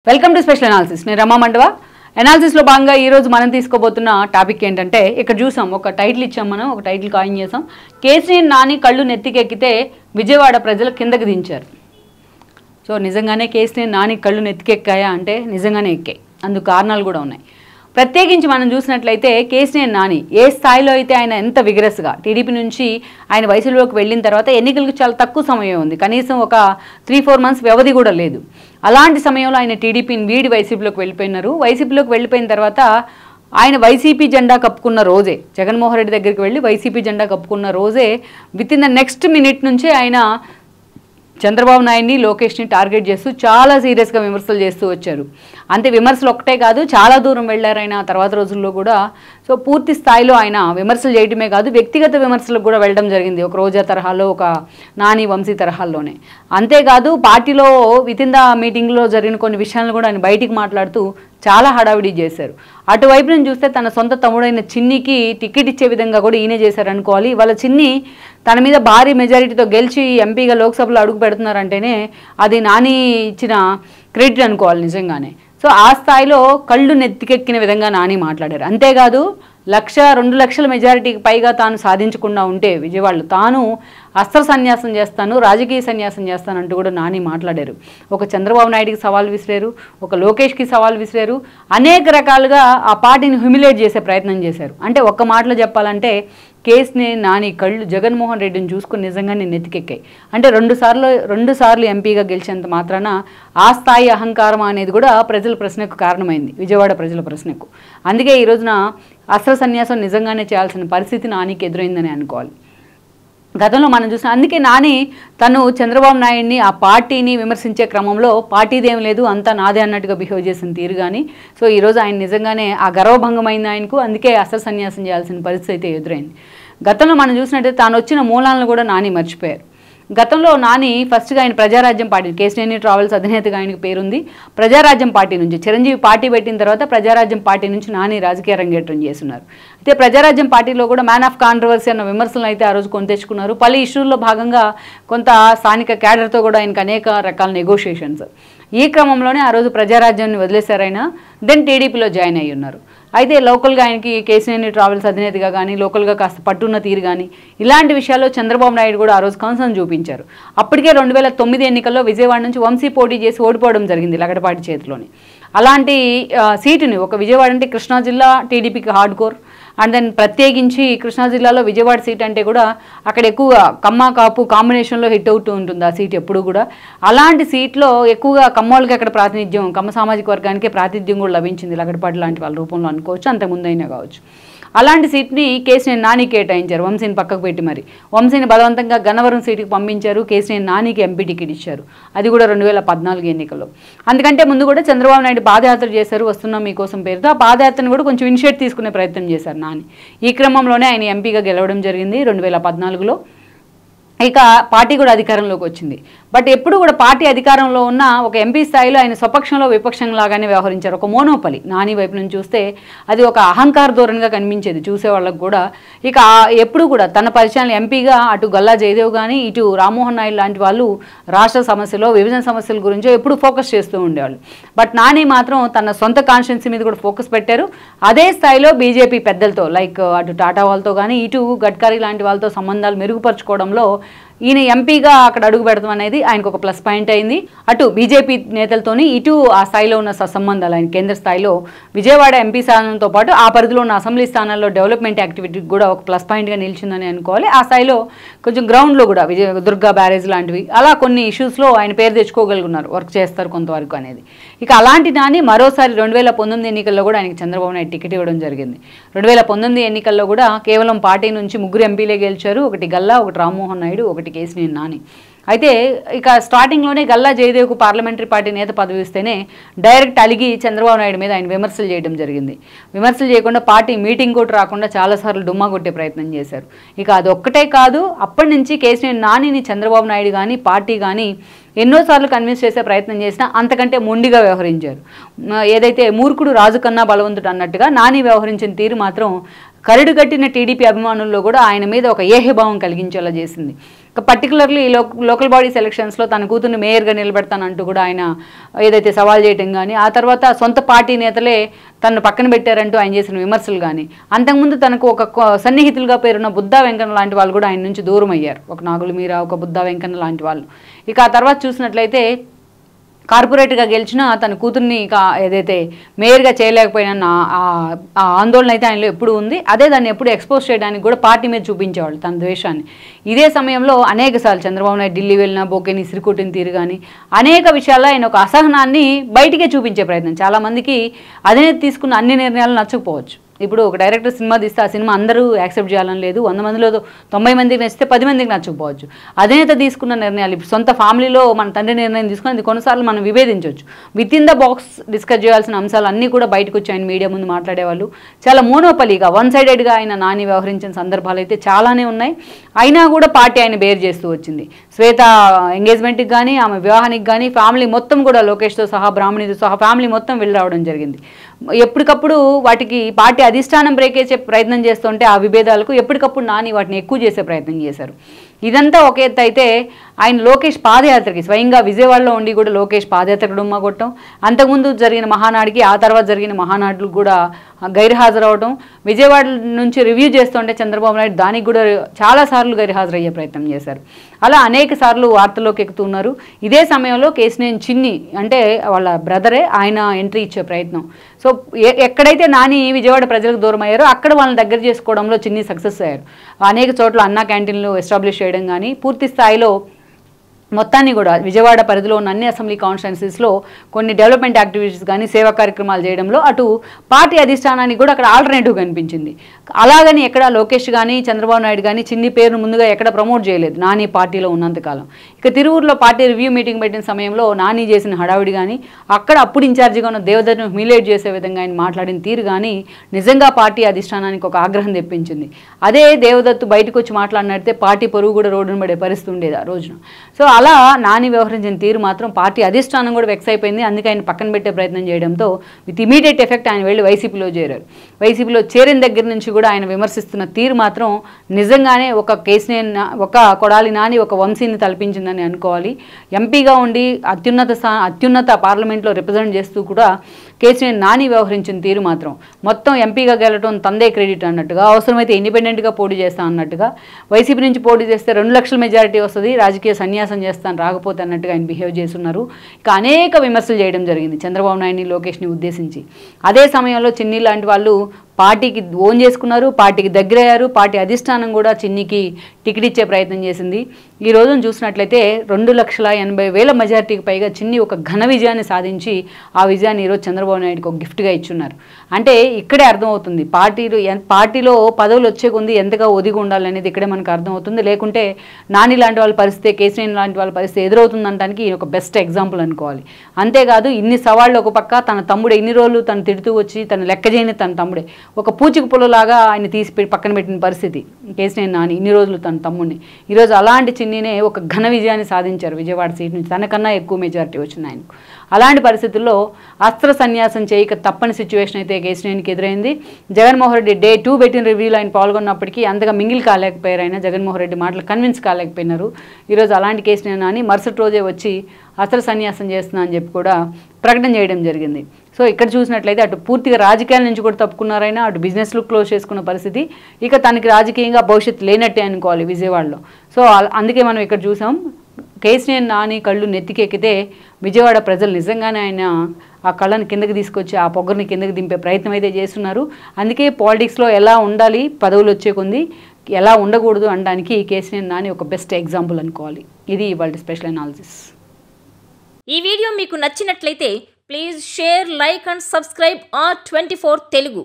Welcome to special analysis. నేను రమా మండవ. అనాలిసిస్లో భాగంగా ఈరోజు మనం తీసుకోబోతున్న టాపిక్ ఏంటంటే, ఇక్కడ చూసాం ఒక టైటిల్ ఇచ్చాం, మనం ఒక టైటిల్ కాయిన్ చేసాం. కేసీఆర్ నాని కళ్ళు నెత్తికెక్కితే విజయవాడ ప్రజలు కిందకి దించారు. సో నిజంగానే కేసీఆర్ నాని కళ్ళు నెత్తికెక్కాయా అంటే నిజంగానే ఎక్కాయి. అందుకు కారణాలు కూడా ఉన్నాయి. ప్రత్యేకించి మనం చూసినట్లయితే కేసీఆర్ నాని ఏ స్థాయిలో అయితే ఆయన ఎంత విగ్రెస్గా టీడీపీ నుంచి ఆయన వయసులోకి వెళ్ళిన తర్వాత ఎన్నికలకు చాలా తక్కువ సమయం ఉంది, కనీసం ఒక 3-4 months వ్యవధి కూడా లేదు. అలాంటి సమయంలో ఆయన టీడీపీని వీడి వైసీపీలోకి వెళ్ళిపోయినారు. వైసీపీలోకి వెళ్ళిపోయిన తర్వాత ఆయన వైసీపీ జెండా కప్పుకున్న రోజే, జగన్మోహన్ రెడ్డి దగ్గరికి వెళ్ళి వైసీపీ జెండా కప్పుకున్న రోజే with in the next minute నుంచి ఆయన చంద్రబాబు నాయుడిని, లోకేష్ని టార్గెట్ చేస్తూ చాలా సీరియస్గా విమర్శలు చేస్తూ వచ్చారు. అంతే, విమర్శలు ఒక్కటే కాదు, చాలా దూరం వెళ్ళారు ఆయన తర్వాత రోజుల్లో కూడా. సో పూర్తి స్థాయిలో ఆయన విమర్శలు చేయడమే కాదు, వ్యక్తిగత విమర్శలకు కూడా వెళ్ళడం జరిగింది. ఒక రోజా తరహాలో, ఒక నాని వంశీ తరహాల్లోనే. అంతేకాదు పార్టీలో విత్ ఇన్ ద మీటింగ్లో జరిగిన కొన్ని విషయాలను కూడా ఆయన బయటికి మాట్లాడుతూ చాలా హడావిడి చేశారు. అటువైపు నుంచి చూస్తే తన సొంత తమ్ముడైన చిన్నికి టికెట్ ఇచ్చే విధంగా కూడా ఈయనే చేశారనుకోవాలి. వాళ్ళ చిన్ని తన మీద భారీ మెజారిటీతో గెలిచి ఎంపీగా లోక్సభలో అడుగు పెడుతున్నారంటేనే అది నాని ఇచ్చిన క్రెడిట్ అనుకోవాలి నిజంగానే. సో ఆ స్థాయిలో కళ్ళు నెత్తికెక్కిన విధంగా నాని మాట్లాడారు. అంతేకాదు 1-2 లక్షల మెజారిటీకి పైగా తాను సాధించకుండా ఉంటే విజయవాడలో తాను అస్త్ర సన్యాసం చేస్తాను, రాజకీయ సన్యాసం చేస్తానంటూ కూడా నాని మాట్లాడారు. ఒక చంద్రబాబు నాయుడికి సవాల్ విసిరారు, ఒక లోకేష్కి సవాల్ విసిరారు, అనేక రకాలుగా ఆ పార్టీని హ్యూమిలేట్ చేసే ప్రయత్నం చేశారు. అంటే ఒక్క మాటలో చెప్పాలంటే కేసుని నాని కళ్ళు జగన్మోహన్ రెడ్డిని చూసుకుని నిజంగానే నెత్తికెక్కాయి. అంటే రెండు సార్లు ఎంపీగా గెలిచేంత మాత్రాన ఆ స్థాయి అహంకారం అనేది కూడా ప్రజల ప్రశ్నకు కారణమైంది, విజయవాడ ప్రజల ప్రశ్నకు. అందుకే ఈ రోజున అస్త్ర సన్యాసం నిజంగానే చేయాల్సిన పరిస్థితి నానికి ఎదురైందని అనుకోవాలి. గతంలో మనం చూసిన, అందుకే నాని తను చంద్రబాబు నాయుడిని, ఆ పార్టీని విమర్శించే క్రమంలో పార్టీదేం లేదు అంతా నాదే అన్నట్టుగా బిహేవ్ చేసిన తీరు కానీ. సో ఈరోజు ఆయన నిజంగానే ఆ గర్వభంగమైంది ఆయనకు. అందుకే అస్త్ర సన్యాసం చేయాల్సిన పరిస్థితి అయితే ఎదురైంది. గతంలో మనం చూసినట్టయితే తాను వచ్చిన మూలాలను కూడా నాని మర్చిపోయారు. గతంలో నాని ఫస్ట్గా ఆయన ప్రజారాజ్యం పార్టీ, కేసీఆర్ ట్రావెల్స్ అధినేతగా ఆయనకు పేరుంది. ప్రజారాజ్యం పార్టీ నుంచి చిరంజీవి పార్టీ పెట్టిన తర్వాత ప్రజారాజ్యం పార్టీ నుంచి నాని రాజకీయ రంగేట్రం చేస్తున్నారు. అయితే ప్రజారాజ్యం పార్టీలో కూడా మ్యాన్ ఆఫ్ కాంట్రవర్సీ అన్న విమర్శలు అయితే ఆ రోజు కొని తెచ్చుకున్నారు. పలు ఇష్యూల్లో భాగంగా కొంత స్థానిక క్యాడర్తో కూడా ఆయనకు అనేక రకాల నెగోషియేషన్స్. ఈ క్రమంలోనే ఆ రోజు ప్రజారాజ్యాన్ని వదిలేశారు ఆయన. దెన్ టీడీపీలో జాయిన్ అయ్యి ఉన్నారు. అయితే లోకల్గా ఆయనకి కేసీఆర్ ట్రావెల్స్ అధినేతగా కానీ, లోకల్గా కాస్త పట్టున్న తీరు కానీ, ఇలాంటి విషయాల్లో చంద్రబాబు నాయుడు కూడా ఆ రోజు కన్సర్న్ చూపించారు. అప్పటికే 2009 ఎన్నికల్లో విజయవాడ నుంచి వంశీ పోటీ చేసి ఓడిపోవడం జరిగింది లగడపాటి చేతిలోని. అలాంటి సీటుని, ఒక విజయవాడ అంటే కృష్ణా జిల్లా టీడీపీకి హార్డ్ కోర్, అండ్ దెన్ ప్రత్యేకించి కృష్ణా జిల్లాలో విజయవాడ సీట్ అంటే కూడా అక్కడ ఎక్కువగా కమ్మ కాపు కాంబినేషన్లో హిట్ అవుతూ ఉంటుంది ఆ సీట్ ఎప్పుడు కూడా. అలాంటి సీట్లో ఎక్కువగా కమ్మోళ్ళకి అక్కడ ప్రాతినిధ్యం, కమ్మ సామాజిక వర్గానికి ప్రాతినిధ్యం కూడా లభించింది లగడపాటి లాంటి వాళ్ళ రూపంలో అనుకోవచ్చు, అంతకుముందైనా కావచ్చు. అలాంటి సీట్ని కేసీఆర్ నాని కేటాయించారు, వంశీని పక్కకు పెట్టి. మరి వంశీని బలవంతంగా గన్నవరం సీటుకి పంపించారు, కేసీఆర్ నానికి ఎంపీ టికెట్ ఇచ్చారు. అది కూడా 2014 ఎన్నికల్లో. అందుకంటే ముందు కూడా చంద్రబాబు నాయుడు పాదయాత్ర చేశారు, వస్తున్నాం మీకోసం పేరుతో. ఆ పాదయాత్రను కూడా కొంచెం ఇనిషియేట్ తీసుకునే ప్రయత్నం చేశారు నాని. ఈ క్రమంలోనే ఆయన ఎంపీగా గెలవడం జరిగింది 2014లో. ఇక పార్టీ కూడా అధికారంలోకి వచ్చింది. బట్ ఎప్పుడు కూడా పార్టీ అధికారంలో ఉన్న ఒక ఎంపీ స్థాయిలో ఆయన స్వపక్షంలో విపక్షం లాగానే వ్యవహరించారు. ఒక మోనోపలి నాని వైపు నుంచి చూస్తే అది ఒక అహంకార ధోరణిగా కనిపించేది చూసేవాళ్ళకు కూడా. ఇక ఎప్పుడు కూడా తన పరిచయాలు ఎంపీగా అటు గల్లా జయదేవ్ కానీ, ఇటు రామ్మోహన్ నాయుడు లాంటి వాళ్ళు రాష్ట్ర సమస్యలో, విభజన సమస్యల గురించో ఎప్పుడు ఫోకస్ చేస్తూ ఉండేవాళ్ళు. బట్ నాని మాత్రం తన సొంత కాన్స్టిట్యున్సీ మీద కూడా ఫోకస్ పెట్టారు. అదే స్థాయిలో బీజేపీ పెద్దలతో, లైక్ అటు టాటా వాళ్ళతో కానీ, ఇటు గడ్కరీ లాంటి వాళ్ళతో సంబంధాలు మెరుగుపరచుకోవడంలో ఈయన ఎంపీగా అక్కడ అడుగు పెడతాం అనేది ఆయనకు ఒక ప్లస్ పాయింట్ అయింది. అటు బీజేపీ నేతలతోని, ఇటు ఆ స్థాయిలో ఉన్న సత్సంబంధాలు ఆయన కేంద్ర స్థాయిలో విజయవాడ ఎంపీ స్థానంతో పాటు ఆ పరిధిలో ఉన్న అసెంబ్లీ స్థానాల్లో డెవలప్మెంట్ యాక్టివిటీకి కూడా ఒక ప్లస్ పాయింట్గా నిలిచిందని అనుకోవాలి. ఆ స్థాయిలో కొంచెం గ్రౌండ్లో కూడా దుర్గా బ్యారేజ్ లాంటివి అలా కొన్ని ఇష్యూస్లో ఆయన పేరు తెచ్చుకోగలుగున్నారు, వర్క్ చేస్తారు కొంతవరకు అనేది. ఇక అలాంటి నాని మరోసారి 2019 ఎన్నికల్లో కూడా ఆయనకి చంద్రబాబు నాయుడు టికెట్ ఇవ్వడం జరిగింది. 2019 ఎన్నికల్లో కూడా కేవలం పార్టీ నుంచి 3 ఎంపీలే గెలిచారు. ఒకటి గల్లా, ఒకటి రామ్మోహన్ నాయుడు, ఒకటి కేసీఆర్ నాని. అయితే ఇక స్టార్టింగ్లోనే గల్లా జయదేవ్కు పార్లమెంటరీ పార్టీ నేత పదవి ఇస్తేనే డైరెక్ట్ అలిగి చంద్రబాబు నాయుడు మీద ఆయన విమర్శలు చేయడం జరిగింది. విమర్శలు చేయకుండా పార్టీ మీటింగ్ కూడా రాకుండా చాలాసార్లు డుమ్మా కొట్టే ప్రయత్నం చేశారు. ఇక అదొక్కటే కాదు, అప్పటి నుంచి కేసీఆర్ నానిని చంద్రబాబు నాయుడు కానీ, పార్టీ కానీ ఎన్నోసార్లు కన్విన్స్ చేసే ప్రయత్నం చేసినా అంతకంటే మొండిగా వ్యవహరించారు. ఏదైతే మూర్ఖుడు రాజు కన్నా బలవంతుడు అన్నట్టుగా నాని వ్యవహరించిన తీరు మాత్రం కరడుగట్టిన టీడీపీ అభిమానుల్లో కూడా ఆయన మీద ఒక ఏహ్యభావం కలిగించేలా చేసింది. ఇక పర్టికులర్లీ లోకల్ బాడీ సెలక్షన్స్లో తన కూతుర్ని మేయర్గా నిలబెడతానంటూ కూడా ఆయన ఏదైతే సవాల్ చేయటం కానీ, ఆ తర్వాత సొంత పార్టీ నేతలే తను పక్కన పెట్టారంటూ ఆయన చేసిన విమర్శలు కానీ, అంతకుముందు తనకు ఒక సన్నిహితులుగా పేరున్న బుద్ధా వెంకన్న లాంటి వాళ్ళు కూడా ఆయన నుంచి దూరం అయ్యారు. ఒక నాగుల మీరా, ఒక బుద్ధా వెంకన్న లాంటి వాళ్ళు. ఇక ఆ తర్వాత చూసినట్లయితే కార్పొరేట్గా గెలిచినా తన కూతుర్ని ఏదైతే మేయర్గా చేయలేకపోయినా ఆ ఆందోళన అయితే ఆయనలో ఎప్పుడు ఉంది. అదే దాన్ని ఎప్పుడు ఎక్స్పోజ్ చేయడానికి కూడా పార్టీ మీద చూపించేవాళ్ళు తన ద్వేషాన్ని. ఇదే సమయంలో అనేకసార్లు చంద్రబాబు నాయుడు ఢిల్లీ వెళ్ళినా, బోకేని సిరికొట్టిన తీరు కానీ అనేక విషయాల్లో ఆయన ఒక అసహనాన్ని బయటికే చూపించే ప్రయత్నం. చాలామందికి అధినేత తీసుకున్న అన్ని నిర్ణయాలు నచ్చకపోవచ్చు. ఇప్పుడు ఒక డైరెక్టర్ సినిమా తీస్తే ఆ సినిమా అందరూ యాక్సెప్ట్ చేయాలని లేదు. 100 మందిలో 90 మందికి నచ్చితే 10 మందికి నచ్చకపోవచ్చు. అధినేత తీసుకున్న నిర్ణయాలు, ఇప్పుడు సొంత ఫ్యామిలీలో మన తండ్రి నిర్ణయం తీసుకుని అది కొన్నిసార్లు మనం విభేదించవచ్చు. Within the box discuss చేయాల్సిన అంశాలు అన్నీ కూడా బయటకు వచ్చి ఆయన మీడియా ముందు మాట్లాడేవాళ్ళు. చాలా మోనోపలీగా, వన్ సైడెడ్గా ఆయన నాని వ్యవహరించిన సందర్భాలు అయితే చాలానే ఉన్నాయి. అయినా కూడా పార్టీ ఆయన బేర్ చేస్తూ వచ్చింది. శ్వేత ఎంగేజ్మెంట్కి కానీ, ఆమె వివాహానికి కానీ ఫ్యామిలీ మొత్తం కూడా లోకేష్తో సహా, బ్రాహ్మణితో సహా ఫ్యామిలీ మొత్తం వెళ్ళి రావడం జరిగింది. ఎప్పటికప్పుడు వాటికి పార్టీ అధిష్టానం బ్రేక్ చేసే ప్రయత్నం చేస్తుంటే ఆ విభేదాలకు ఎప్పటికప్పుడు నాని వాటిని ఎక్కువ చేసే ప్రయత్నం చేశారు. ఇదంతా ఒక ఎత్తు అయితే, ఆయన లోకేష్ పాదయాత్రకి స్వయంగా విజయవాడలో ఉండి కూడా లోకేష్ పాదయాత్రకు డుమ్మా కొట్టడం, అంతకుముందు జరిగిన మహానాడికి ఆ తర్వాత జరిగిన మహానాడులకు కూడా గైర్హాజరవడం, విజయవాడ నుంచి రివ్యూ చేస్తుంటే చంద్రబాబు నాయుడు దానికి కూడా చాలాసార్లు గైర్హాజరయ్యే ప్రయత్నం చేశారు. అలా అనేక సార్లు వార్తల్లోకి ఎక్కుతున్నారు. ఇదే సమయంలో కేసినేని చిన్ని అంటే వాళ్ళ బ్రదరే ఆయన ఎంట్రీ ఇచ్చే ప్రయత్నం. సో ఎక్కడైతే నాని విజయవాడ ప్రజలకు దూరం అయ్యారో అక్కడ వాళ్ళని దగ్గర చేసుకోవడంలో చిన్ని సక్సెస్ అయ్యారు. అనేక చోట్ల అన్నా క్యాంటీన్లు ఎస్టాబ్లిష్ చేయడం కానీ, పూర్తి స్థాయిలో మొత్తాన్ని కూడా విజయవాడ పరిధిలో ఉన్న అన్ని అసెంబ్లీ కాన్స్టిట్యున్సీస్లో కొన్ని డెవలప్మెంట్ యాక్టివిటీస్ కానీ, సేవా కార్యక్రమాలు చేయడంలో అటు పార్టీ అధిష్టానానికి కూడా అక్కడ ఆల్టర్నేటివ్ కనిపించింది. అలాగని ఎక్కడ లోకేష్ కానీ, చంద్రబాబు నాయుడు కానీ చిన్ని పేరును ముందుగా ఎక్కడ ప్రమోట్ చేయలేదు నాని పార్టీలో ఉన్నంతకాలం. ఇక తిరువూరులో పార్టీ రివ్యూ మీటింగ్ పెట్టిన సమయంలో నాని చేసిన హడావిడి కానీ, అక్కడ అప్పుడు ఇన్ఛార్జిగా ఉన్న దేవదత్తును హ్యూమిలేట్ చేసే విధంగా ఆయన మాట్లాడిన తీరు కానీ నిజంగా పార్టీ అధిష్టానానికి ఒక ఆగ్రహం తెప్పించింది. అదే దేవదత్తు బయటకు వచ్చి మాట్లాడినట్టే పార్టీ పరువు కూడా రోడ్డును పడే పరిస్థితి ఉండేది ఆ రోజున. సో అలా నాని వ్యవహరించిన తీరు మాత్రం పార్టీ అధిష్టానం కూడా వెక్స్ అయిపోయింది. అందుకే ఆయన పక్కన పెట్టే ప్రయత్నం చేయడంతో విత్ ఇమీడియట్ ఎఫెక్ట్ ఆయన వెళ్ళి వైసీపీలో చేరారు. వైసీపీలో చేరిన దగ్గర నుంచి కూడా ఆయన విమర్శిస్తున్న తీరు మాత్రం నిజంగానే ఒక కేసినేని, ఒక కొడాలి నాని, ఒక వంశీని తలపించిందని అనుకోవాలి. ఎంపీగా ఉండి అత్యున్నత పార్లమెంట్లో రిప్రజెంట్ చేస్తూ కూడా కేసినేని నాని వ్యవహరించిన తీరు మాత్రం మొత్తం ఎంపీగా గెలవడం తందే క్రెడిట్ అన్నట్టుగా, అవసరమైతే ఇండిపెండెంట్గా పోటీ చేస్తా అన్నట్టుగా, వైసీపీ నుంచి పోటీ చేస్తే 2 లక్షల మెజారిటీ వస్తుంది, రాజకీయ సన్యాసం చేస్తాను రాకపోతే అన్నట్టుగా ఆయన బిహేవ్ చేస్తున్నారు. ఇక అనేక విమర్శలు చేయడం జరిగింది చంద్రబాబు నాయుడిని, లోకేష్ని ఉద్దేశించి. అదే సమయంలో చిన్ని లాంటి వాళ్ళు పార్టీకి ఓన్ చేసుకున్నారు, పార్టీకి దగ్గరయ్యారు. పార్టీ అధిష్టానం కూడా చిన్నికి టికెట్ ఇచ్చే ప్రయత్నం చేసింది. ఈ రోజును చూసినట్లయితే 2,80,000 మెజార్టీకి పైగా చిన్ని ఒక ఘన విజయాన్ని సాధించి ఆ విజయాన్ని ఈరోజు చంద్రబాబు నాయుడుకి ఒక గిఫ్ట్గా ఇచ్చున్నారు. అంటే ఇక్కడే అర్థమవుతుంది పార్టీలో పదవులు వచ్చే కొంది ఎంతగా ఒదిగి ఉండాలనేది ఇక్కడే మనకు అర్థమవుతుంది. లేకుంటే నాని లాంటి వాళ్ళ పరిస్థితి, కేసినేని లాంటి వాళ్ళ పరిస్థితి ఎదురవుతుందనడానికి ఒక బెస్ట్ ఎగ్జాంపుల్ అనుకోవాలి. అంతేకాదు ఇన్ని సవాళ్ళు ఒక పక్క, తన తమ్ముడు ఎన్ని రోజులు తను తిడుతూ వచ్చి తను లెక్క చేయని తన తమ్ముడే ఒక పూచిక పొలలాగా ఆయన తీసి పక్కన పెట్టిన పరిస్థితి కేసినేని నాని ఇన్ని రోజులు తన తమ్ముడిని. ఈరోజు అలాంటి చిన్నినే ఒక ఘన విజయాన్ని సాధించారు విజయవాడ సీట్ నుంచి, తనకన్నా ఎక్కువ మెజారిటీ వచ్చింది ఆయనకు. అలాంటి పరిస్థితుల్లో అస్త్ర సన్యాసం చేయక తప్పని సిచ్యువేషన్ అయితే కేసినేనికి ఎదురైంది. జగన్మోహన్ రెడ్డి Day 2 పెట్టిన రివ్యూలో ఆయన పాల్గొన్నప్పటికీ అంతగా మింగిల్ కాలేకపోయారు. ఆయన జగన్మోహన్ రెడ్డి మాటలు కన్విన్స్ కాలేకపోయినారు. ఈరోజు అలాంటి కేసినేని నాని మరుసటి రోజే వచ్చి అస్త్ర సన్యాసం చేస్తున్నా అని చెప్పి కూడా ప్రకటన చేయడం జరిగింది. సో ఇక్కడ చూసినట్లయితే అటు పూర్తిగా రాజకీయాల నుంచి కూడా తప్పుకున్నారైనా, అటు బిజినెస్లు క్లోజ్ చేసుకున్న పరిస్థితి, ఇక తనకి రాజకీయంగా భవిష్యత్తు లేనట్టే అనుకోవాలి విజయవాడలో. సో అందుకే మనం ఇక్కడ చూసాం కేసినేని నాని కళ్ళు నెత్తికెక్కితే విజయవాడ ప్రజలు నిజంగానే ఆయన ఆ కళ్ళని కిందకి తీసుకొచ్చి ఆ పొగర్ని కిందకి దింపే ప్రయత్నం అయితే చేస్తున్నారు. అందుకే పాలిటిక్స్లో ఎలా ఉండాలి, పదవులు వచ్చే కొంది ఎలా ఉండకూడదు అనడానికి కేసినేని నాని ఒక బెస్ట్ ఎగ్జాంపుల్ అనుకోవాలి. ఇది ఇవాళ స్పెషల్ అనాలిసిస్. ఈ వీడియో మీకు నచ్చినట్లయితే please share, like and subscribe R24 Telugu.